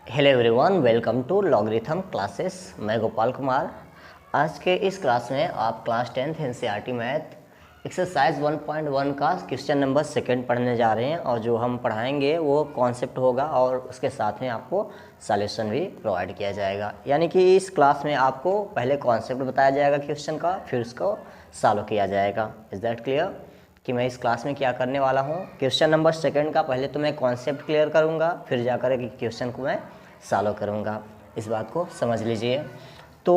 Hello everyone, welcome to logarithm classes. मैं गोपाल कुमार। आज के इस क्लास में आप class 10th NCERT math exercise 1.1 का क्वेश्चन नंबर 2 पढ़ने जा रहे हैं और जो हम पढ़ाएंगे वो कॉन्सेप्ट होगा और उसके साथ में आपको सॉल्यूशन भी प्रोवाइड किया जाएगा। यानी कि इस क्लास में आपको पहले कॉन्सेप्ट बताया जाएगा क्वेश्चन का, फिर उसको सॉल्व किया जाएगा। इज़ दैट क्लियर कि मैं इस क्लास में क्या करने वाला हूँ? क्वेश्चन नंबर 2 का पहले तो मैं कॉन्सेप्ट क्लियर करूँगा, फिर जाकर के क्वेश्चन को मैं सॉल्व करूँगा। इस बात को समझ लीजिए। तो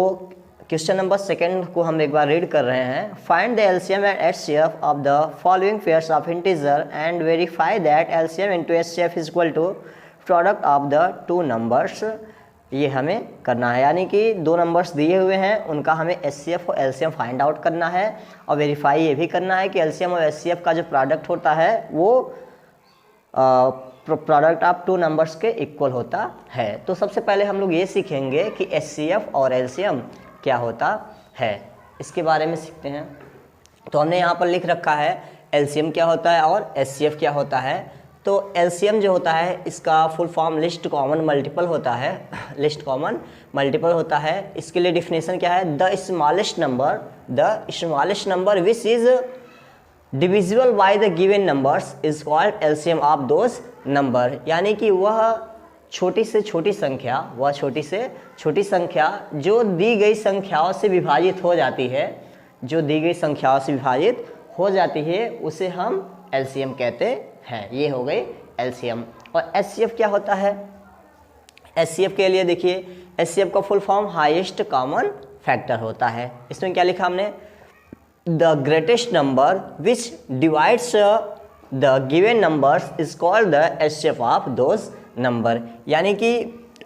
क्वेश्चन नंबर 2 को हम एक बार रीड कर रहे हैं। Find the LCM and HCF of the following pairs of integer and verify that LCM into HCF is equal to product of the two numbers. ये हमें करना है, यानी कि दो नंबर्स दिए हुए हैं, उनका हमें एचसीएफ और एलसीएम फाइंड आउट करना है और वेरीफाई ये भी करना है कि एलसीएम और एचसीएफ का जो प्रोडक्ट होता है वो प्रोडक्ट ऑफ टू नंबर्स के इक्वल होता है। तो सबसे पहले हम लोग ये सीखेंगे कि एचसीएफ और एलसीएम क्या होता है, इसके बारे में सीखते हैं। तो हमने यहाँ पर लिख रखा है एलसीएम क्या होता है और एचसीएफ क्या होता है। तो एलसीएम जो होता है इसका full form list common multiple होता है। लिस्ट कॉमन मल्टीपल होता है। इसके लिए डिफिनेशन क्या है? The smallest number which is divisible by the given numbers is called LCM of those number. यानी कि वह छोटी से छोटी संख्या जो दी गई संख्याओं से विभाजित हो जाती है, उसे हम एलसीएम कहते हैं। ये हो गई एलसीएम। और एचसीएफ क्या होता है? एचसीएफ के लिए देखिए, एचसीएफ का full form highest common factor होता है। इसमें क्या लिखा हमने? The greatest number which divides the given numbers is called the HCF of those number. यानी कि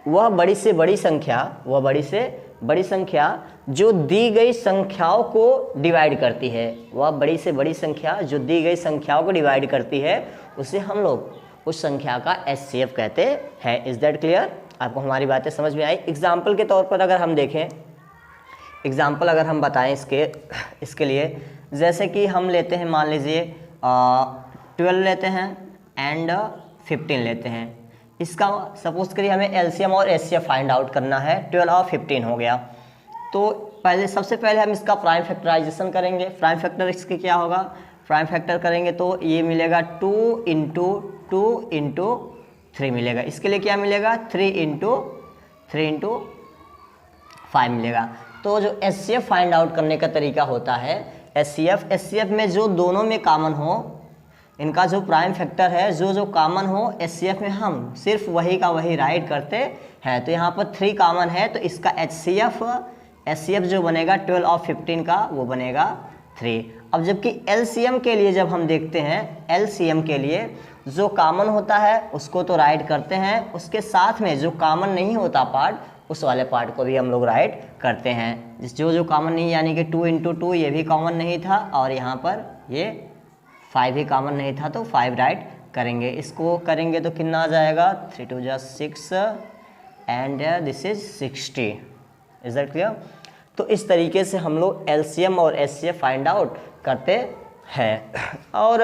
वह बड़ी से बड़ी संख्या जो दी गई संख्याओं को डिवाइड करती है, उसे हम लोग उस संख्या का एचसीएफ कहते हैं। Is that clear? आपको हमारी बातें समझ में आई? एग्जाम्पल के तौर पर अगर हम देखें, अगर हम बताएं इसके लिए, जैसे कि हम लेते हैं, मान लीजिए 12 लेते हैं एंड 15 लेते हैं। इसका सपोज करिए हमें एलसीएम और एचसीएफ फाइंड आउट करना है। 12 और 15 हो गया। तो सबसे पहले हम इसका प्राइम फैक्टराइजेशन करेंगे। प्राइम फैक्टर इसके क्या होगा? प्राइम फैक्टर करेंगे तो ये मिलेगा 2 इंटू 3 मिलेगा। इसके लिए क्या मिलेगा? 3 इंटू 5 मिलेगा। तो जो एचसीएफ फाइंड आउट करने का तरीका होता है, एचसीएफ में जो दोनों में कॉमन हो, इनका जो प्राइम फैक्टर है जो कॉमन हो, एचसीएफ में हम सिर्फ वही का वही राइट करते हैं। तो यहाँ पर 3 कॉमन है, तो इसका एचसीएफ जो बनेगा 12 और 15 का वो बनेगा 3। अब जबकि एलसीएम के लिए जब हम देखते हैं, एलसीएम के लिए जो कॉमन होता है उसको तो राइट करते हैं, उसके साथ में जो कॉमन नहीं होता पार्ट, उस वाले पार्ट को भी हम लोग राइट करते हैं। जो कॉमन नहीं, यानी कि 2 इंटू 2 ये भी कॉमन नहीं था और यहाँ पर ये 5 भी कॉमन नहीं था, तो 5 राइट करेंगे। इसको करेंगे तो कितना आ जाएगा? 3 2 6 and this is 60। Is that clear? तो इस तरीके से हम लोग एलसीएम और एचसीएफ फाइंड आउट करते हैं। और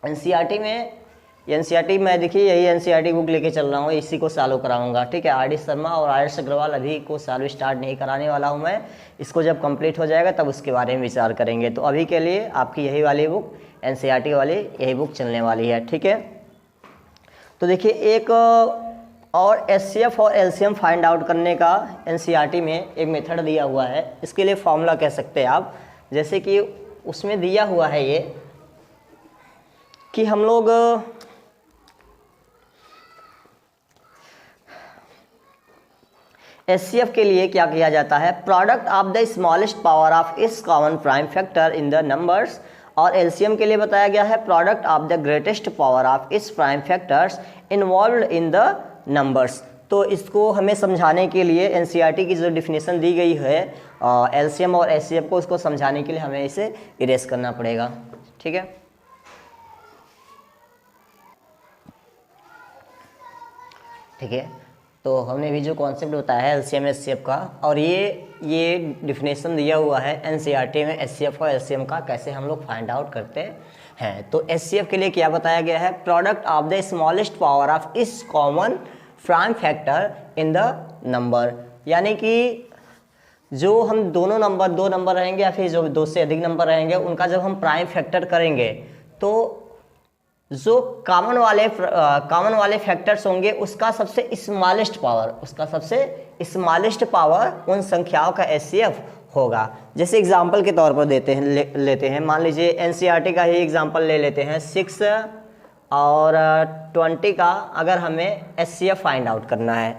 एनसीईआरटी में देखिए, यही एनसीईआरटी बुक लेके चल रहा हूँ, इसी को सॉल्व कराऊंगा। ठीक है, आरडी शर्मा और आर्यश अग्रवाल अभी को सॉल्व स्टार्ट नहीं कराने वाला हूँ मैं। इसको जब कंप्लीट हो जाएगा तब उसके बारे में विचार करेंगे। तो अभी के लिए आपकी यही वाली बुक, एनसीईआरटी वाली यही बुक चलने वाली है। ठीक है, तो देखिए एक और एचसीएफ और एलसीएम फाइंड आउट करने का एनसीईआरटी में एक मेथड दिया हुआ है। इसके लिए फॉर्मूला कह सकते हैं आप। जैसे कि उसमें दिया हुआ है ये कि हम लोग एचसीएफ के लिए क्या किया जाता है? Product of the smallest power of इस common prime factor in the numbers. और एलसीएम के लिए बताया गया है product of the greatest power of इस prime factors involved in the numbers. तो इसको हमें समझाने के लिए एनसीईआरटी की जो डिफिनेशन दी गई है एलसीएम और एचसीएफ को, उसको समझाने के लिए हमें इसे इरेज करना पड़ेगा। ठीक है, तो हमने भी जो कॉन्सेप्ट बताया है एलसीएम एचसीएफ का, और ये डिफिनेशन दिया हुआ है एनसीईआरटी में एचसीएफ और एलसीएम का, कैसे हम लोग फाइंड आउट करते हैं। तो एचसीएफ के लिए क्या बताया गया है? Product of the smallest power of इस common prime factor in the number, यानी कि जो हम दोनों नंबर, दो नंबर रहेंगे या फिर जो दो से अधिक नंबर रहेंगे, उनका जब हम प्राइम फैक्टर करेंगे तो जो कॉमन वाले फैक्टर्स होंगे उसका सबसे स्मॉलेस्ट पावर उन संख्याओं का एचसीएफ होगा। जैसे एग्जांपल के तौर पर लेते हैं, मान लीजिए एनसीईआरटी का ही एग्जांपल ले लेते हैं। 6 और 20 का अगर हमें एचसीएफ फाइंड आउट करना है,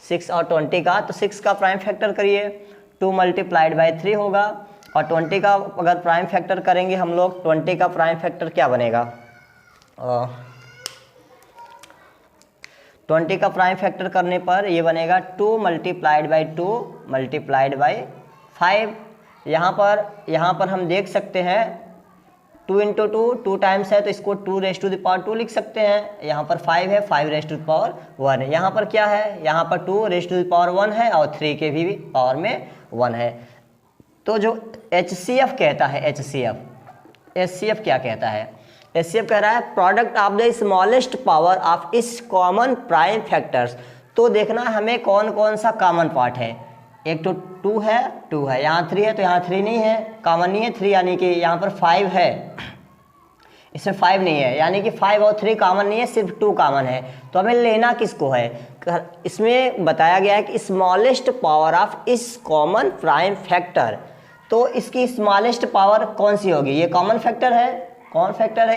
6 और 20 का, तो 6 का प्राइम फैक्टर करिए, 2 मल्टीप्लाइड बाई 3 होगा, और 20 का अगर प्राइम फैक्टर करेंगे हम लोग, 20 का प्राइम फैक्टर क्या बनेगा, 20 का प्राइम फैक्टर करने पर ये बनेगा 2 मल्टीप्लाइड बाई 2 मल्टीप्लाइड बाई 5। यहाँ पर हम देख सकते हैं 2 इंटू 2 टाइम्स है, तो इसको 2 रेज टू द पावर 2 लिख सकते हैं। यहाँ पर 5 है, 5 रेज टू द पावर 1 है। यहाँ पर क्या है, यहाँ पर 2 रेज टू द पावर 1 है और 3 के भी पावर में 1 है। तो जो एचसीएफ कहता है, एचसीएफ क्या कहता है, एचसीएफ कह रहा है product of the smallest power of इस कॉमन प्राइम फैक्टर्स। तो देखना हमें कौन कौन सा कॉमन पार्ट है। एक तो 2 है, यहाँ 3 है, तो यहाँ 3 नहीं है, कॉमन नहीं है 3, यानी कि यहाँ पर 5 है, इसमें 5 नहीं है, यानी कि 5 और 3 कॉमन नहीं है, सिर्फ 2 कॉमन है। तो हमें लेना किसको है, इसमें बताया गया है कि स्मॉलेस्ट पावर ऑफ इस कॉमन प्राइम फैक्टर। तो इसकी स्मॉलेस्ट पावर कौन सी होगी, ये कॉमन फैक्टर है,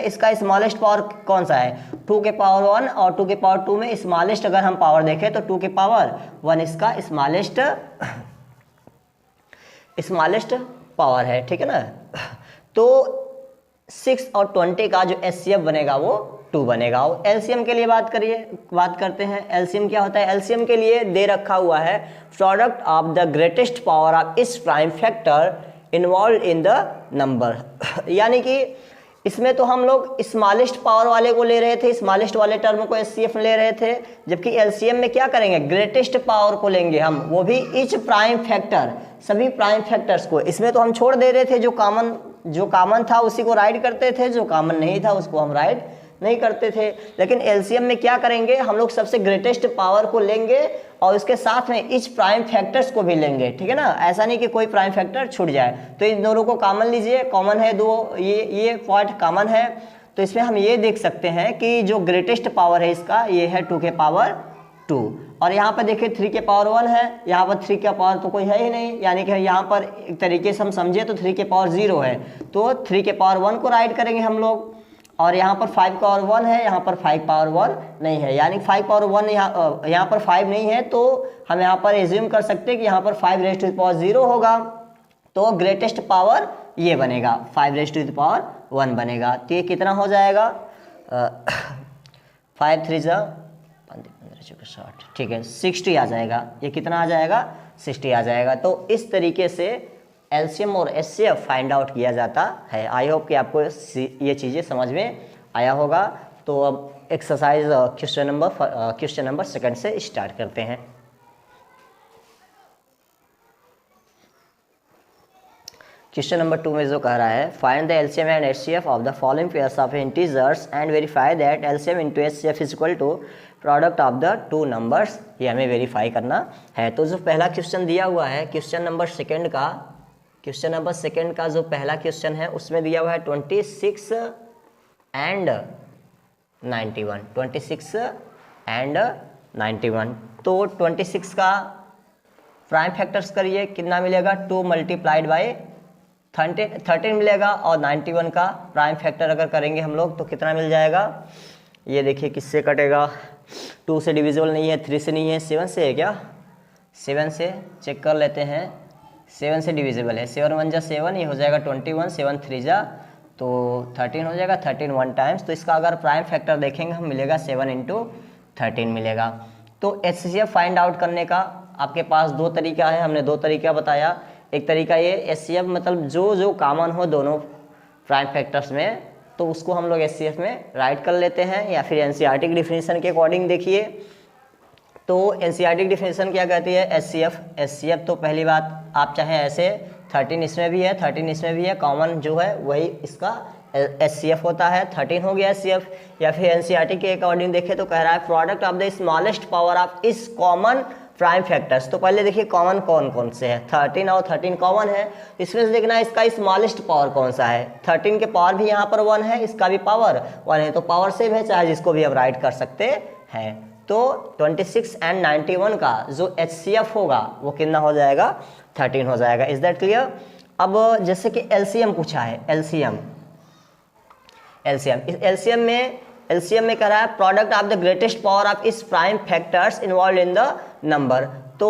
इसका स्मॉलेस्ट पावर कौन सा है, 2 के पावर 1 और 2 के पावर 2 में स्मॉलेस्ट अगर हम पावर देखें तो 2 के पावर 1 इसका स्मॉलेस्ट पावर है, ठीक है ना। तो 6 और 20 का जो एचसीएफ बनेगा वो 2 बनेगा। और एलसीएम के लिए बात करते हैं। एलसीएम क्या होता है, एलसीएम के लिए दे रखा हुआ है product of the greatest power of इस prime factor involve in the number. यानी कि इसमें तो हम लोग स्मॉलेस्ट पावर वाले को ले रहे थे, स्मॉलेस्ट वाले टर्म को एचसीएफ ले रहे थे, जबकि एलसीएम में क्या करेंगे, ग्रेटेस्ट पावर को लेंगे हम, वो भी ईच प्राइम फैक्टर, सभी प्राइम फैक्टर्स को। इसमें तो हम छोड़ दे रहे थे, जो कॉमन था उसी को राइट करते थे, जो कॉमन नहीं था उसको हम राइट नहीं करते थे। लेकिन एलसीएम में क्या करेंगे, हम लोग सबसे ग्रेटेस्ट पावर को लेंगे और इसके साथ में इच प्राइम फैक्टर्स को भी लेंगे, ठीक है ना। ऐसा नहीं कि कोई प्राइम फैक्टर छूट जाए। तो इन दोनों को कॉमन लीजिए, कॉमन है 2, ये पॉइंट कॉमन है। तो इसमें हम ये देख सकते हैं कि जो ग्रेटेस्ट पावर है इसका ये है 2 के पावर 2, और यहाँ पर देखिए 3 के पावर 1 है, यहाँ पर 3 का पावर तो कोई है ही नहीं, यानी कि यहाँ पर एक तरीके से हम समझे तो 3 के पावर 0 है, तो 3 के पावर 1 को राइट करेंगे हम लोग। और यहाँ पर 5 पावर 1 है, यहाँ पर 5 पावर 1 नहीं है, यानी 5 पावर 1 यहाँ पर 5 नहीं है, तो हम यहाँ पर एज्यूम कर सकते हैं कि यहाँ पर 5 रेज टू द पावर 0 होगा। तो ग्रेटेस्ट पावर ये बनेगा, 5 रेज टू द पावर 1 बनेगा। तो ये कितना हो जाएगा, 5 3 जा 60, ठीक है, 60 आ जाएगा। ये कितना आ जाएगा, 60 आ जाएगा। तो इस तरीके से एलसीएम और एचसीएफ फाइंड आउट किया जाता है। आई होप कि आपको ये चीज़ें समझ में आया होगा। तो अब एक्सरसाइज क्वेश्चन नंबर 2 से स्टार्ट करते हैं। क्वेश्चन नंबर 2 में जो कह रहा है, find the LCM and HCF of the following pairs of integers and verify that LCM into HCF is equal to product of the 2 numbers. ये हमें वेरीफाई करना है। तो जो पहला क्वेश्चन दिया हुआ है, क्वेश्चन नंबर सेकंड का जो पहला क्वेश्चन है उसमें दिया हुआ है 26 एंड 91, 26 एंड 91। तो 26 का प्राइम फैक्टर्स करिए, कितना मिलेगा, 2 मल्टीप्लाइड बाई 13 मिलेगा, और 91 का प्राइम फैक्टर अगर करेंगे हम लोग तो कितना मिल जाएगा, ये देखिए किससे कटेगा, 2 से डिविजिबल नहीं है, 3 से नहीं है, 7 से है क्या, 7 से चेक कर लेते हैं, 7 से डिविजिबल है, 7 1 जा 7, ये हो जाएगा 21, 7 3 जा तो 13 हो जाएगा, 13 1 टाइम्स। तो इसका अगर प्राइम फैक्टर देखेंगे हम मिलेगा 7 इंटू 13 मिलेगा। तो एचसीएफ फाइंड आउट करने का आपके पास 2 तरीका है, हमने 2 तरीका बताया। एक तरीका ये एचसीएफ मतलब जो कॉमन हो दोनों प्राइम फैक्टर्स में, तो उसको हम लोग एचसीएफ में राइट कर लेते हैं, या फिर एनसीईआरटी की डिफिनीशन के अकॉर्डिंग देखिए। तो एनसीईआरटी की डिफिनीशन क्या कहती है, एचसीएफ तो पहली बात आप चाहे ऐसे 13 इसमें भी है, 13 इसमें भी है, कॉमन जो है वही इसका HCF होता है, 13 हो गया HCF। या फिर NCERT के अकॉर्डिंग देखें तो कह रहा है product of the smallest power of इस कॉमन प्राइम फैक्टर्स। तो पहले देखिए कॉमन कौन कौन से हैं, 13 और 13 कॉमन है, इसमें से देखना इसका स्मॉलेस्ट पावर कौन सा है। 13 के पावर भी यहाँ पर 1 है, इसका भी पावर 1 है, तो पावर सेम है, चाहे जिसको भी आप राइट कर सकते हैं। तो 26 एंड 91 का जो HCF होगा वो कितना हो जाएगा, 13 हो जाएगा। Is that clear. अब जैसे कि LCM पूछा है, LCM इस LCM में कह रहा है product of the greatest power of इस prime factors involve in the number. तो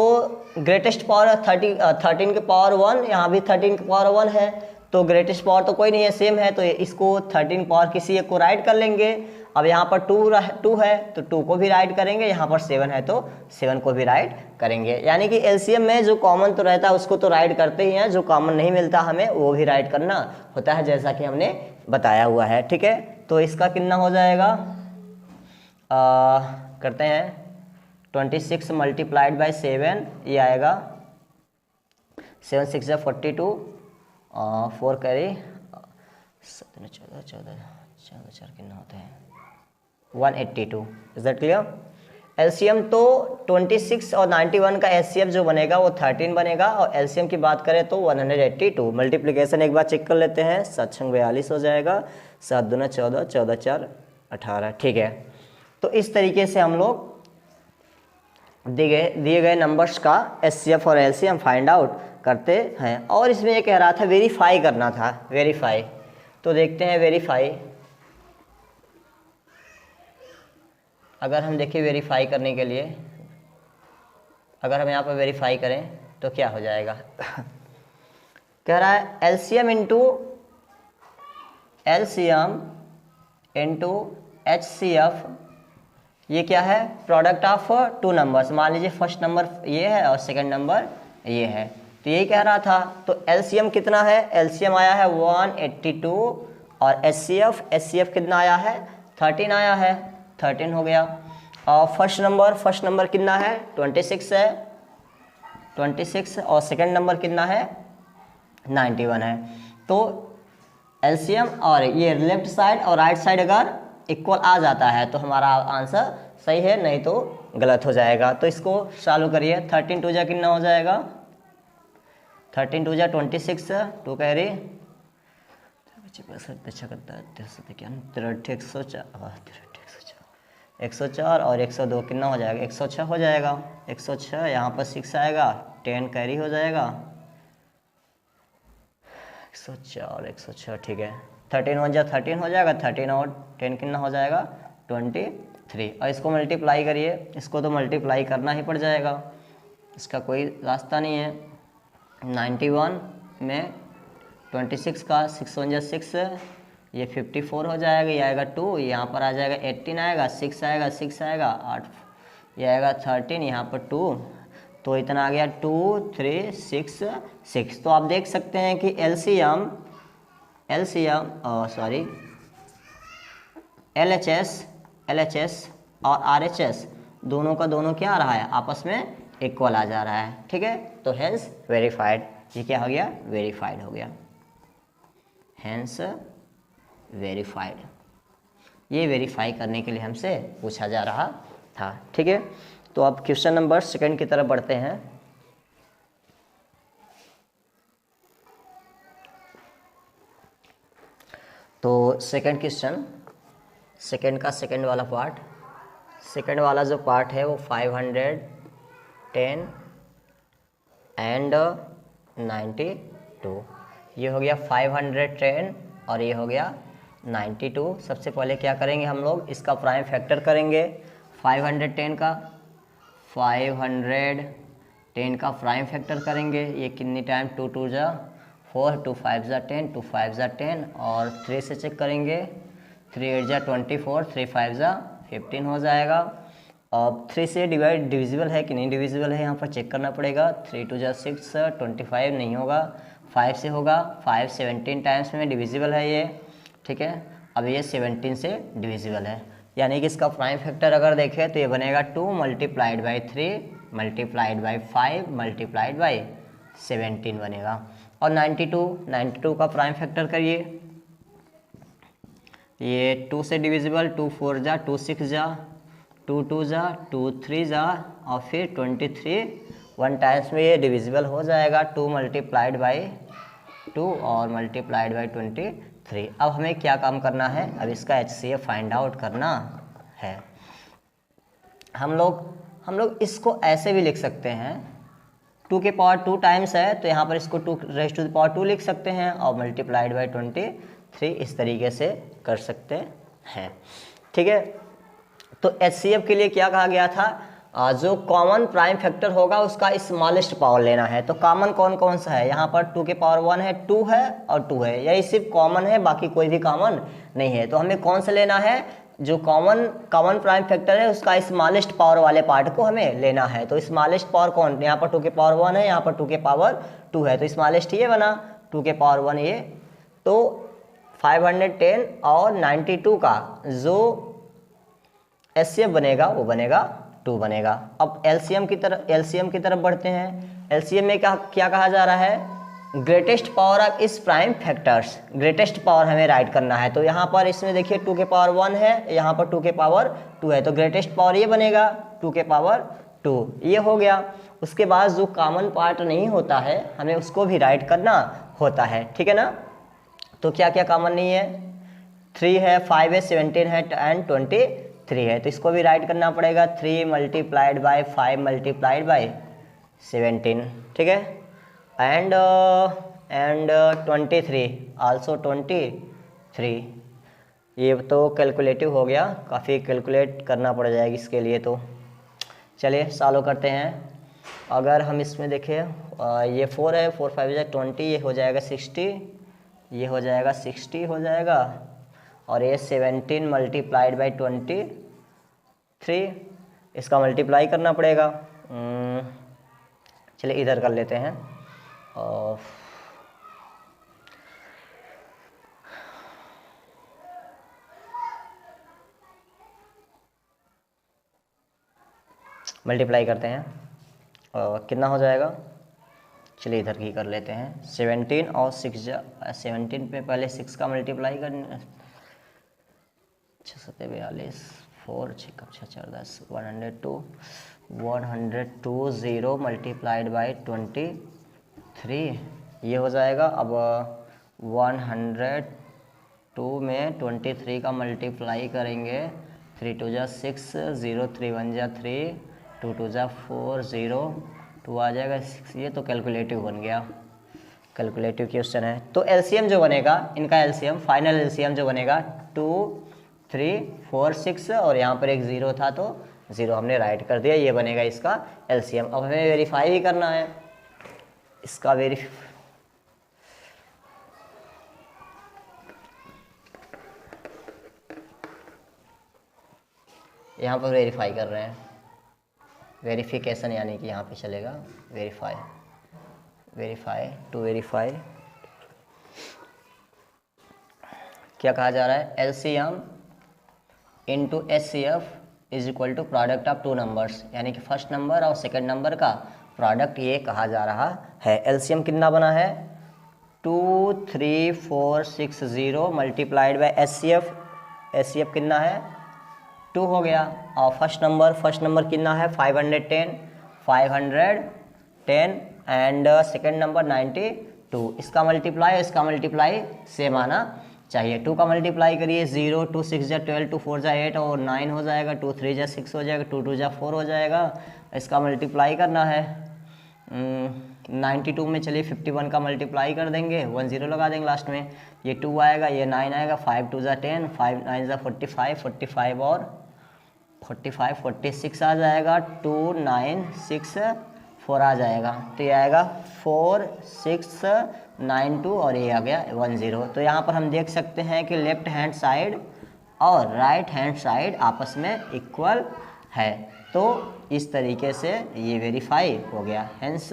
ग्रेटेस्ट पावर 13 के पावर 1, यहाँ भी 13 के पावर 1 है, तो ग्रेटेस्ट पावर तो कोई नहीं है, सेम है, तो इसको 13 पावर किसी एक को राइट कर लेंगे। अब यहाँ पर 2 है तो 2 को भी राइट करेंगे, यहाँ पर 7 है तो 7 को भी राइट करेंगे। यानी कि LCM में जो कॉमन तो रहता है उसको तो राइट करते ही हैं, जो कॉमन नहीं मिलता हमें वो भी राइट करना होता है, जैसा कि हमने बताया हुआ है। ठीक है, तो इसका कितना हो जाएगा, करते हैं 26 मल्टीप्लाइड बाई 7, ये आएगा 7 6 42, 4 कैरी 14 4 कितना होता है 182। Is that clear. LCM तो 26 और 91 का HCF जो बनेगा वो 13 बनेगा, और LCM की बात करें तो 182। मल्टीप्लिकेशन एक बार चेक कर लेते हैं, 7 6 42 हो जाएगा, 7 दूना 14, 14 4 18। ठीक है, तो इस तरीके से हम लोग दिए गए नंबर्स का HCF और LCM फाइंड आउट करते हैं। और इसमें ये कह रहा था वेरीफाई करना था, वेरीफाई। तो देखते हैं वेरीफाई, अगर हम देखें वेरीफाई करने के लिए, अगर हम यहाँ पर वेरीफाई करें तो क्या हो जाएगा कह रहा है LCM इंटू HCF, ये क्या है, प्रोडक्ट ऑफ 2 नंबर्स। मान लीजिए फर्स्ट नंबर ये है और सेकंड नंबर ये है, तो यही कह रहा था। तो LCM कितना है, LCM आया है 182, और HCF कितना आया है, 13 आया है, 13 हो गया। और फर्स्ट नंबर कितना है, 26 है, 26, और सेकंड नंबर कितना है, 91 है। तो LCM और ये लेफ्ट साइड और राइट साइड अगर इक्वल आ जाता है तो हमारा आंसर सही है, नहीं तो गलत हो जाएगा। तो इसको चालू करिए, 13 2 जा कितना हो जाएगा, 13 2 जा 26, 2 कैरी 104 और 102 कितना हो जाएगा, 106 हो जाएगा, 106 यहाँ पर 6 आएगा, 10 कैरी हो जाएगा, 106। ठीक है, 13 1 जा 13 हो जाएगा, 13 और 10 कितना हो जाएगा, 23। और इसको मल्टीप्लाई करिए, इसको तो मल्टीप्लाई करना ही पड़ जाएगा, इसका कोई रास्ता नहीं है। 91 में 26 का 6 1 जा 6, ये 54 हो जाएगा, ये आएगा 2, यहाँ पर आ जाएगा 18 आएगा, 6 आएगा, 6 आएगा 8, ये आएगा 13, यहाँ पर 2, तो इतना आ गया 2 3 6 6। तो आप देख सकते हैं कि LCM LHS और RHS दोनों का दोनों क्या आ रहा है, आपस में इक्वल आ जा रहा है। ठीक है, तो हेंस वेरीफाइड, ये क्या हो गया, वेरीफाइड हो गया, हेंस वेरीफाइड। ये वेरीफाई करने के लिए हमसे पूछा जा रहा था। ठीक है, तो अब क्वेश्चन नंबर 2 की तरफ बढ़ते हैं। तो सेकंड क्वेश्चन, सेकंड का सेकंड वाला पार्ट, सेकंड वाला जो पार्ट है वो 510 एंड 92, ये हो गया 510 और ये हो गया 92। सबसे पहले क्या करेंगे हम लोग, इसका प्राइम फैक्टर करेंगे। 510 का प्राइम फैक्टर करेंगे, ये कितनी टाइम, 2 2 जा 4, 2 5 जा 10, 2 5 जा 10, और 3 से चेक करेंगे, 3 8 जा 24, 3 5 जा 15 हो जाएगा। अब 3 से डिविजिबल है कि नहीं डिविजिबल है, यहाँ पर चेक करना पड़ेगा। 3 2 जा 6, 25 नहीं होगा, 5 से होगा, 5 17 टाइम्स में डिविजिबल है ये। ठीक है, अब ये 17 से डिविजिबल है, यानी कि इसका प्राइम फैक्टर अगर देखें तो ये बनेगा 2 multiplied by 3 multiplied by 5 multiplied by 17 बनेगा। और 92 का प्राइम फैक्टर करिए, ये 2 से डिविजिबल, 2 4 जा, 2 6 जा, 2 2 जा, 2 3 जा और फिर 23 1 टाइम्स में ये डिविजिबल हो जाएगा 2 मल्टीप्लाइड बाई 2 और मल्टीप्लाइड बाई 23। अब हमें क्या काम करना है, अब इसका HCF फाइंड आउट करना है। हम लोग इसको ऐसे भी लिख सकते हैं, 2 के पावर 2 टाइम्स है तो यहाँ पर इसको 2 रेज़ टू द पावर 2 लिख सकते हैं और मल्टीप्लाइड बाई 23 इस तरीके से कर सकते हैं। ठीक है, तो HCF के लिए क्या कहा गया था, जो कॉमन प्राइम फैक्टर होगा उसका स्मॉलेस्ट पावर लेना है। तो कॉमन कौन कौन सा है, यहाँ पर 2 के पावर 1 है, 2 है और 2 है, यही सिर्फ कॉमन है, बाकी कोई भी कॉमन नहीं है। तो हमें कौन सा लेना है, जो कॉमन प्राइम फैक्टर है उसका स्मॉलेस्ट पावर वाले पार्ट को हमें लेना है। तो स्मॉलेस्ट पावर कौन, यहाँ पर 2 के पावर 1 है, यहाँ पर 2 के पावर 2 है, तो स्मॉलेस्ट ये बना 2 के पावर 1 ये। तो 510 और 92 का जो HCF बनेगा वो बनेगा 2 बनेगा। अब LCM की तरफ बढ़ते हैं। LCM में क्या कहा जा रहा है, ग्रेटेस्ट पावर ऑफ इस प्राइम फैक्टर्स, ग्रेटेस्ट पावर हमें राइट करना है। तो यहाँ पर इसमें देखिए 2 के पावर 1 है, यहाँ पर 2 के पावर 2 है, तो ग्रेटेस्ट पावर ये बनेगा 2 के पावर 2, ये हो गया। उसके बाद जो कॉमन पार्ट नहीं होता है हमें उसको भी राइट करना होता है, ठीक है ना। तो क्या क्या कॉमन नहीं है, 3 है, 5 है, 17 है एंड 23 है, तो इसको भी राइट करना पड़ेगा 3 मल्टीप्लाइड बाई 5 मल्टीप्लाइड बाई 17, ठीक है। एंड 23 आल्सो 23, ये तो कैलकुलेटिव हो गया, काफ़ी कैलकुलेट करना पड़ जाएगा इसके लिए। तो चलिए सॉल्व करते हैं। अगर हम इसमें देखें ये 4 है, 4 5 जा 20, ये हो जाएगा 60, ये हो जाएगा 60 हो जाएगा, और ये 17 मल्टीप्लाइड बाई 23, इसका मल्टीप्लाई करना पड़ेगा। चलिए इधर कर लेते हैं। मल्टीप्लाई करते हैं और कितना हो जाएगा, चलिए इधर की कर लेते हैं। 17 और 6 17 पे पहले 6 का मल्टीप्लाई करना, 6 7 42, 4 6 4 10, 102 0 मल्टीप्लाइड बाई 23, ये हो जाएगा। अब 102 में 23 का मल्टीप्लाई करेंगे, 3 2 जा 6, 0 3 1 जा 3, 2 2 जा 4, 0 2 आ जाएगा 6, ये तो कैलकुलेटिव बन गया, कैलकुलेटिव क्वेश्चन है। तो LCM जो बनेगा इनका, LCM फाइनल LCM जो बनेगा 2 3 4 6, और यहाँ पर एक 0 था तो 0 हमने राइट कर दिया, ये बनेगा इसका LCM। अब हमें वेरीफाई ही करना है इसका, यहाँ पर वेरीफाई कर रहे हैं, वेरिफिकेशन यानी कि यहाँ पे चलेगा वेरीफाई टू वेरीफाई। क्या कहा जा रहा है, LCM into HCF is equal to product of 2 numbers, यानी कि फर्स्ट नंबर और सेकंड नंबर का प्रोडक्ट ये कहा जा रहा है। LCM कितना बना है, 2 3 4 6 0 मल्टीप्लाइड बाय HCF कितना है 2 हो गया, और फर्स्ट नंबर कितना है 510 एंड सेकंड नंबर 92, इसका मल्टीप्लाई सेम आना चाहिए। 2 का मल्टीप्लाई करिए, 0 2 6 जा 12, 2 4 जा 8 और 9 हो जाएगा, 2 3 जा 6 हो जाएगा, 2 2 जा 4 हो जाएगा, इसका मल्टीप्लाई करना है 92 में। चलिए 51 का मल्टीप्लाई कर देंगे, 1 0 लगा देंगे लास्ट में, ये 2 आएगा, ये 9 आएगा, 5 2 जा 10, 5 9 जा 45 और 46 आ जाएगा, 2 9 6 4 आ जाएगा, तो ये आएगा 4 6 9 2 और ये आ गया 1 0। तो यहाँ पर हम देख सकते हैं कि लेफ्ट हैंड साइड और राइट हैंड साइड आपस में इक्वल है, तो इस तरीके से ये वेरीफाई हो गया, हेंस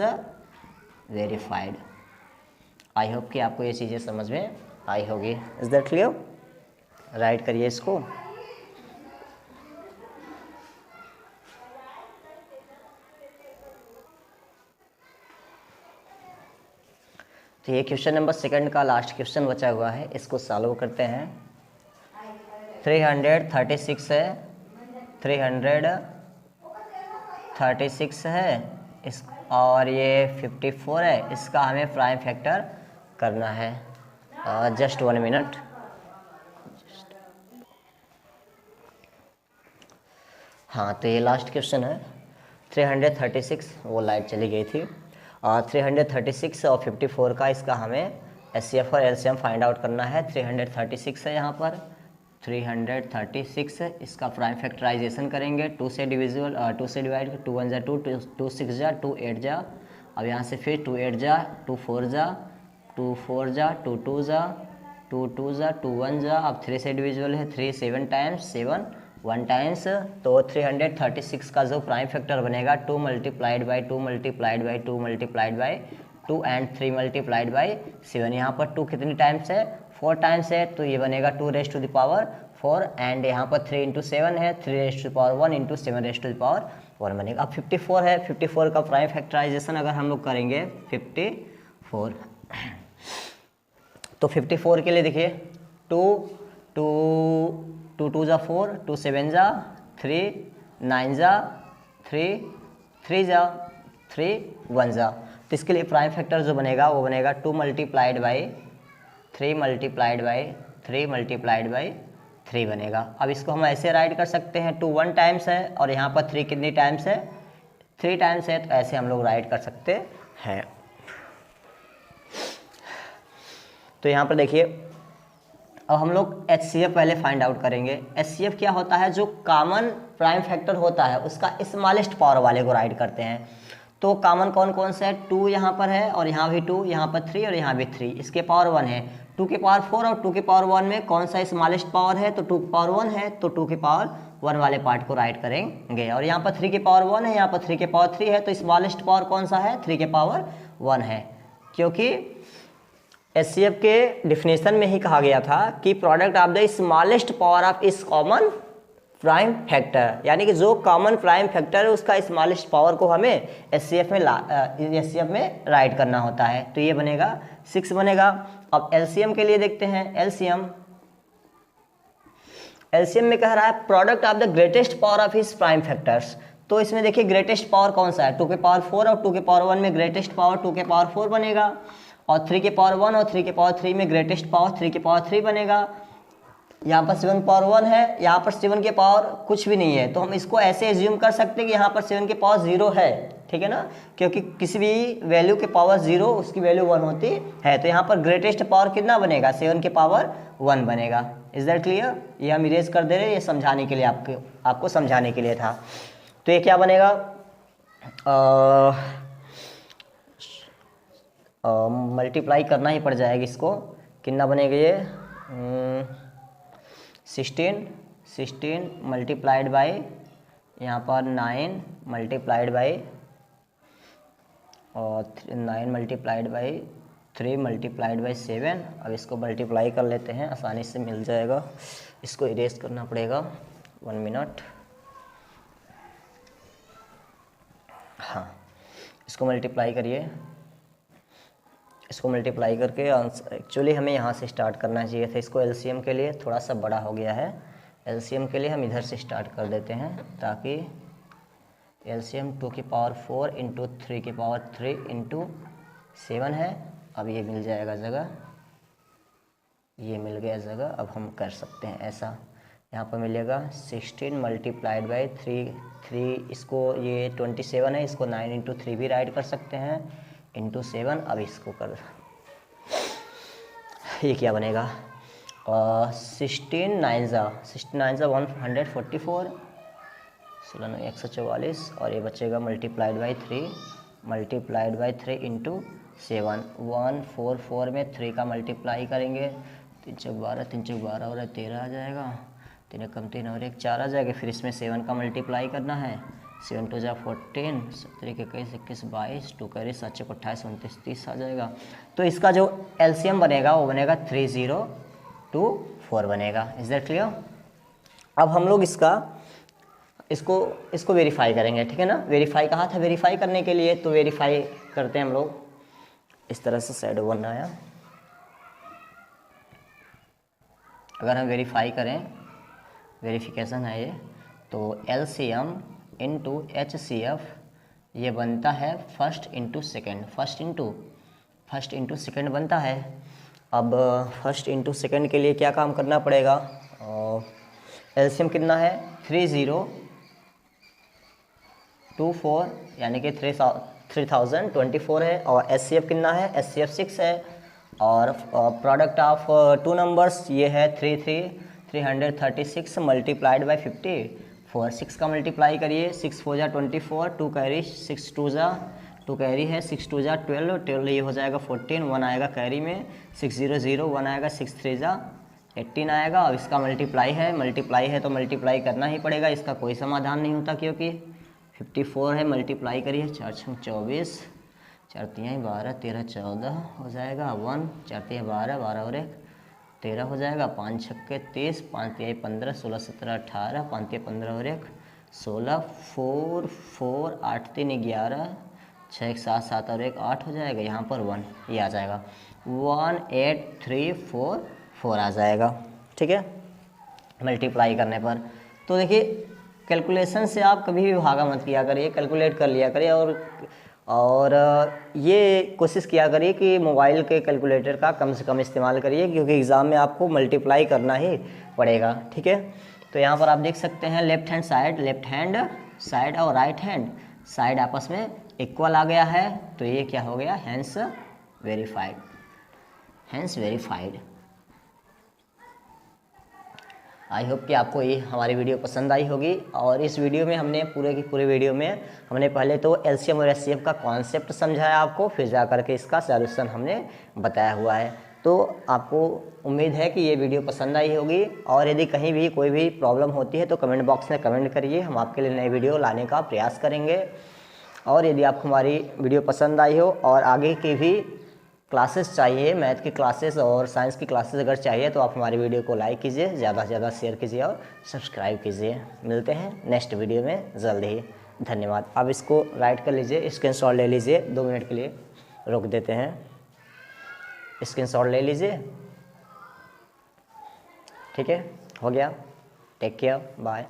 वेरीफाइड। आई होप कि आपको ये चीज़ें समझ में आई होगी। Is that clear? राइट करिए इसको। तो ये क्वेश्चन नंबर 2 का लास्ट क्वेश्चन बचा हुआ है, इसको सॉल्व करते हैं। 336 है, 336 है इस, और ये 54 है, इसका हमें प्राइम फैक्टर करना है। Just 1 minute. हाँ, तो ये लास्ट क्वेश्चन है। 336, वो लाइट चली गई थी। 336 और 54 का इसका हमें एचसीएफ और एलसीएम फाइंड आउट करना है। 336 है यहाँ पर, 336 है, इसका प्राइम फैक्टराइजेशन करेंगे, 2 से डिविजिबल, 2 से डिवाइड, 2 1 जा 2, 2 6 जा, 2 8 जा, अब यहाँ से फिर 2 8 जा, 2 4 जा, 2 4 जा, 2 2 जा, 2 2 जा, 2 1 जा, अब 3 से डिविजिबल है, 3 7 टाइम्स, 7 1 टाइम्स, तो 336 का जो प्राइम फैक्टर बनेगा 2 multiplied by 2 multiplied by 2 multiplied by 2 and 3 multiplied by 7। यहाँ पर 2 कितनी टाइम्स है, 4 टाइम्स है, तो ये बनेगा 2 raise to the power 4, and यहाँ पर 3 इंटू 7 है, 3 raise to the power 1 into 7 raise to the power 1 बनेगा। अब 54 है, 54 का प्राइम फैक्टराइजेशन अगर हम लोग करेंगे 54, तो 54 के लिए देखिए 2 2 2 2 जा 4, 2 7 जा 3, 9 जा 3, 3 जा 3, 1 जा, तो इसके लिए प्राइम फैक्टर जो बनेगा वो बनेगा 2 multiplied by 3 multiplied by 3 multiplied by 3 बनेगा। अब इसको हम ऐसे राइट कर सकते हैं, 2 1 टाइम्स है और यहाँ पर 3 कितनी टाइम्स है, 3 टाइम्स है, तो ऐसे हम लोग राइट कर सकते हैं। तो यहाँ पर देखिए, अब हम लोग एचसीएफ पहले फाइंड आउट करेंगे। एचसीएफ क्या होता है, जो कॉमन प्राइम फैक्टर होता है उसका स्मॉलेस्ट पावर वाले को राइट करते हैं। तो कॉमन कौन कौन से है, 2 यहाँ पर है और यहाँ भी 2, यहाँ पर 3 और यहाँ भी 3, इसके पावर 1 है। 2 के पावर 4 और 2 के पावर 1 में कौन सा स्मॉलेस्ट पावर है, तो 2 के पावर 1 है, तो 2 के पावर 1 वाले पार्ट को राइट करेंगे। और यहाँ पर 3 के पावर 1 है, यहाँ पर 3 के पावर 3 है, तो स्मॉलेस्ट पावर कौन सा है, 3 के पावर 1 है। क्योंकि एचसीएफ के डिफिनेशन में ही कहा गया था कि product of the smallest power of इस कॉमन प्राइम फैक्टर, यानी कि जो कॉमन प्राइम फैक्टर है उसका स्मॉलेस्ट पावर को हमें एचसीएफ में राइट करना होता है। तो ये बनेगा 6 बनेगा। अब एलसीएम के लिए देखते हैं। एलसीएम में कह रहा है product of the greatest power of his prime factors. तो इसमें देखिए ग्रेटेस्ट पावर कौन सा है, 2 के पावर 4 और 2 के पावर 1 में ग्रेटेस्ट पावर 2 के पावर 4 बनेगा, और 3 के पावर 1 और 3 के पावर 3 में ग्रेटेस्ट पावर 3 के पावर 3 बनेगा। यहाँ पर 7 पावर 1 है, यहाँ पर 7 के पावर कुछ भी नहीं है, तो हम इसको ऐसे एज्यूम कर सकते हैं कि यहाँ पर 7 के पावर 0 है, ठीक है ना, क्योंकि किसी भी वैल्यू के पावर 0 उसकी वैल्यू 1 होती है। तो यहाँ पर ग्रेटेस्ट पावर कितना बनेगा, 7 के पावर 1 बनेगा। Is that clear? ये हम इरेज कर दे रहे हैं, ये समझाने के लिए आपको समझाने के लिए था। तो ये क्या बनेगा, मल्टीप्लाई करना ही पड़ जाएगा इसको, कितना बनेगा ये 16 मल्टीप्लाइड बाई यहाँ पर 9 मल्टीप्लाइड बाई और 9 मल्टीप्लाइड बाई 3 मल्टीप्लाइड बाई 7। अब इसको मल्टीप्लाई कर लेते हैं, आसानी से मिल जाएगा। इसको इरेज करना पड़ेगा, 1 मिनट। हाँ, इसको मल्टीप्लाई करिए, इसको मल्टीप्लाई करके एक्चुअली हमें यहाँ से स्टार्ट करना चाहिए था। इसको एलसीएम के लिए थोड़ा सा बड़ा हो गया है, एलसीएम के लिए हम इधर से स्टार्ट कर देते हैं, ताकि एलसीएम 2 की पावर 4 इंटू 3 की पावर 3 इंटू 7 है। अब ये मिल जाएगा जगह, ये मिल गया जगह। अब हम कर सकते हैं ऐसा, यहाँ पर मिलेगा 16 मल्टीप्लाइड बाई 3, इसको ये 27 है, इसको 9 इंटू 3 भी राइट कर सकते हैं, इंटू 7। अब इसको कर, ये क्या बनेगा, 16 9 जा 144, 144, और ये बचेगा मल्टीप्लाइड बाई 3 इंटू 7। 144 में 3 का मल्टीप्लाई करेंगे, 3 चौक 12, 3 चौक 12 और 13 आ जाएगा, 3 कम 3 और 1 4 आ जाएगा। फिर इसमें 7 का मल्टीप्लाई करना है, 7 2 जा 14, 17 21 21 22, 2 करे 7 28 29 30 आ जाएगा। तो इसका जो एलसीएम बनेगा वो बनेगा 3024 बनेगा। Is that clear? अब हम लोग इसको वेरीफाई करेंगे, ठीक है ना। वेरीफाई कहा था, वेरीफाई करने के लिए, तो वेरीफाई करते हैं हम लोग। इस तरह से शैडो बन आया। अगर हम वेरीफाई करें वेरिफिकेशन है ये। तो LCM इंटू HCF ये बनता है first into second, first into second बनता है। अब फर्स्ट इंटू सेकेंड के लिए क्या काम करना पड़ेगा? LCM कितना है? 3024 यानी कि 3024 है। और HCF कितना है? HCF 6 है। और प्रोडक्ट ऑफ टू नंबर्स ये है 336 मल्टीप्लाइड बाई 54। 6 का मल्टीप्लाई करिए, 6 4 जा 24, 2 कैरी 6 2 जा 2 कैरी है, 6 2 जा 12, 12 ये हो जाएगा 14, 1 आएगा कैरी में, 6 0 0 1 आएगा, 6 3 जा 18 आएगा। अब इसका मल्टीप्लाई है तो मल्टीप्लाई करना ही पड़ेगा, इसका कोई समाधान नहीं होता क्योंकि 54 है। मल्टीप्लाई करिए, 4 6 24, 4 3 12, 13 14 हो जाएगा, 1 4 3 12, 12 और 1 13 हो जाएगा, 5 6 30, 5 3 15, 16 17 18, 5 3 15 और 1 16, 4 4 8 3 11, 6 1 7 7 और 1 8 हो जाएगा। यहाँ पर 1 ये आ जाएगा, 1 8 3 4 4 आ जाएगा। ठीक है, मल्टीप्लाई करने पर। तो देखिए कैलकुलेशन से आप कभी भी भागा मत किया करिए, कैलकुलेट कर लिया करिए। और ये कोशिश किया करिए कि मोबाइल के कैलकुलेटर का कम से कम इस्तेमाल करिए, क्योंकि एग्ज़ाम में आपको मल्टीप्लाई करना ही पड़ेगा। ठीक है, तो यहाँ पर आप देख सकते हैं लेफ्ट हैंड साइड और राइट हैंड साइड आपस में इक्वल आ गया है, तो ये क्या हो गया? Hence verified. आई होप कि आपको ये हमारी वीडियो पसंद आई होगी। और इस वीडियो में हमने पूरे वीडियो में हमने पहले तो LCM और HCF का कॉन्सेप्ट समझाया आपको, फिर जा करके इसका सॉल्यूशन हमने बताया हुआ है। तो आपको उम्मीद है कि ये वीडियो पसंद आई होगी। और यदि कहीं भी कोई भी प्रॉब्लम होती है तो कमेंट बॉक्स में कमेंट करिए, हम आपके लिए नई वीडियो लाने का प्रयास करेंगे। और यदि आपको हमारी वीडियो पसंद आई हो और आगे की भी क्लासेस चाहिए, मैथ की क्लासेस और साइंस की क्लासेस अगर चाहिए, तो आप हमारी वीडियो को लाइक कीजिए, ज़्यादा से ज़्यादा शेयर कीजिए और सब्सक्राइब कीजिए। मिलते हैं नेक्स्ट वीडियो में जल्द ही। धन्यवाद। अब इसको राइट कर लीजिए, स्क्रीनशॉट ले लीजिए, 2 मिनट के लिए रोक देते हैं, स्क्रीनशॉट ले लीजिए। ठीक है, हो गया। Take care, bye.